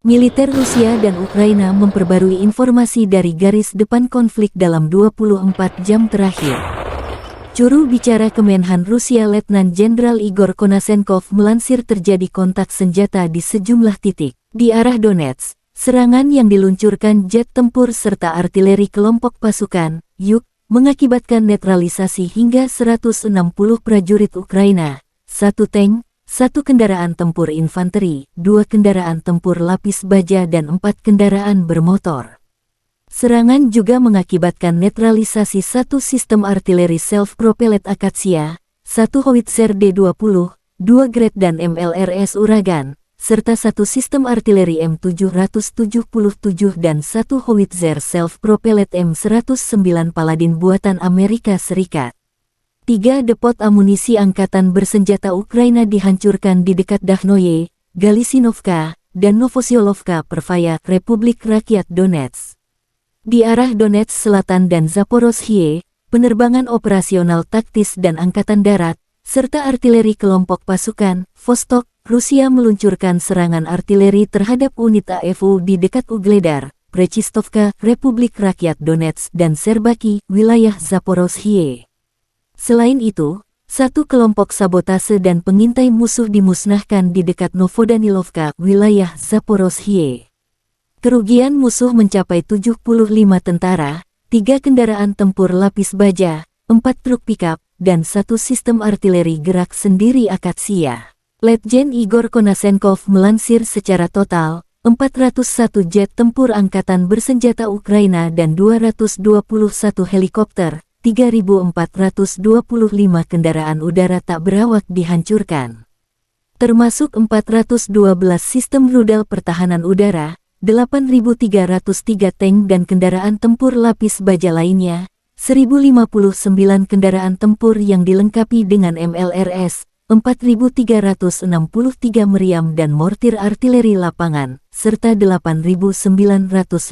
Militer Rusia dan Ukraina memperbarui informasi dari garis depan konflik dalam 24 jam terakhir. Juru bicara Kemenhan Rusia Letnan Jenderal Igor Konasenkov melansir terjadi kontak senjata di sejumlah titik di arah Donetsk. Serangan yang diluncurkan jet tempur serta artileri kelompok pasukan Yuk mengakibatkan netralisasi hingga 160 prajurit Ukraina, 1 tank, 1 kendaraan tempur infanteri, 2 kendaraan tempur lapis baja dan 4 kendaraan bermotor. Serangan juga mengakibatkan netralisasi 1 sistem artileri self-propelled Akatsiya, 1 howitzer D-20, 2 Gret dan MLRS Uragan, serta 1 sistem artileri M777 dan 1 howitzer self-propelled M109 Paladin buatan Amerika Serikat. 3 depot amunisi angkatan bersenjata Ukraina dihancurkan di dekat Dakhnoye, Galisinovka, dan Novosyolovka Pervaya, Republik Rakyat Donetsk. Di arah Donetsk Selatan dan Zaporozhye, penerbangan operasional taktis dan angkatan darat, serta artileri kelompok pasukan Vostok, Rusia meluncurkan serangan artileri terhadap unit AFU di dekat Ugledar, Prechistovka, Republik Rakyat Donetsk dan Serbaki, wilayah Zaporozhye. Selain itu, 1 kelompok sabotase dan pengintai musuh dimusnahkan di dekat Novodanilovka, wilayah Zaporozhye. Kerugian musuh mencapai 75 tentara, 3 kendaraan tempur lapis baja, 4 truk pickup, dan 1 sistem artileri gerak sendiri Akatsiya. Letjen Igor Konasenkov melansir secara total, 401 jet tempur angkatan bersenjata Ukraina dan 221 helikopter, 3.425 kendaraan udara tak berawak dihancurkan. Termasuk 412 sistem rudal pertahanan udara, 8.303 tank dan kendaraan tempur lapis baja lainnya, 1.059 kendaraan tempur yang dilengkapi dengan MLRS, 4.363 meriam dan mortir artileri lapangan, serta 8.953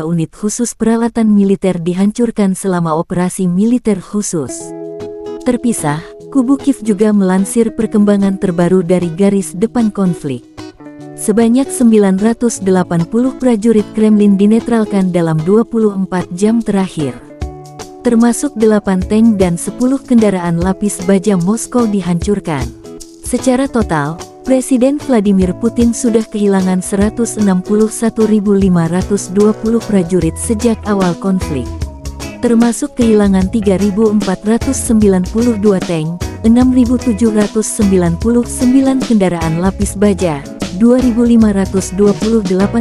unit khusus peralatan militer dihancurkan selama operasi militer khusus. Terpisah, kubu Kiev juga melansir perkembangan terbaru dari garis depan konflik. Sebanyak 980 prajurit Kremlin dinetralkan dalam 24 jam terakhir. Termasuk 8 tank dan 10 kendaraan lapis baja Moskow dihancurkan. Secara total, Presiden Vladimir Putin sudah kehilangan 161.520 prajurit sejak awal konflik. Termasuk kehilangan 3.492 tank, 6.799 kendaraan lapis baja, 2.528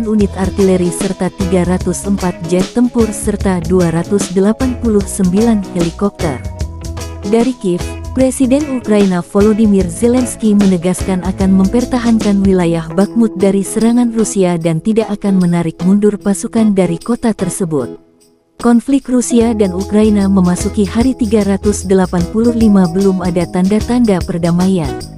unit artileri serta 304 jet tempur serta 289 helikopter. Dari Kiev, Presiden Ukraina Volodymyr Zelensky menegaskan akan mempertahankan wilayah Bakhmut dari serangan Rusia dan tidak akan menarik mundur pasukan dari kota tersebut. Konflik Rusia dan Ukraina memasuki hari 385, belum ada tanda-tanda perdamaian.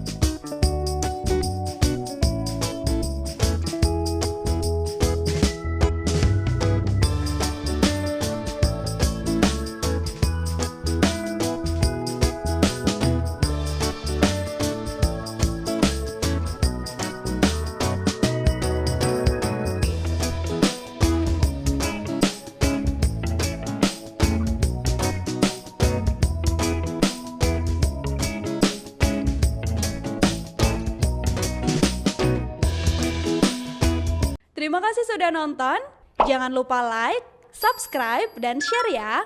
Terima kasih sudah nonton. Jangan lupa like, subscribe, dan share ya.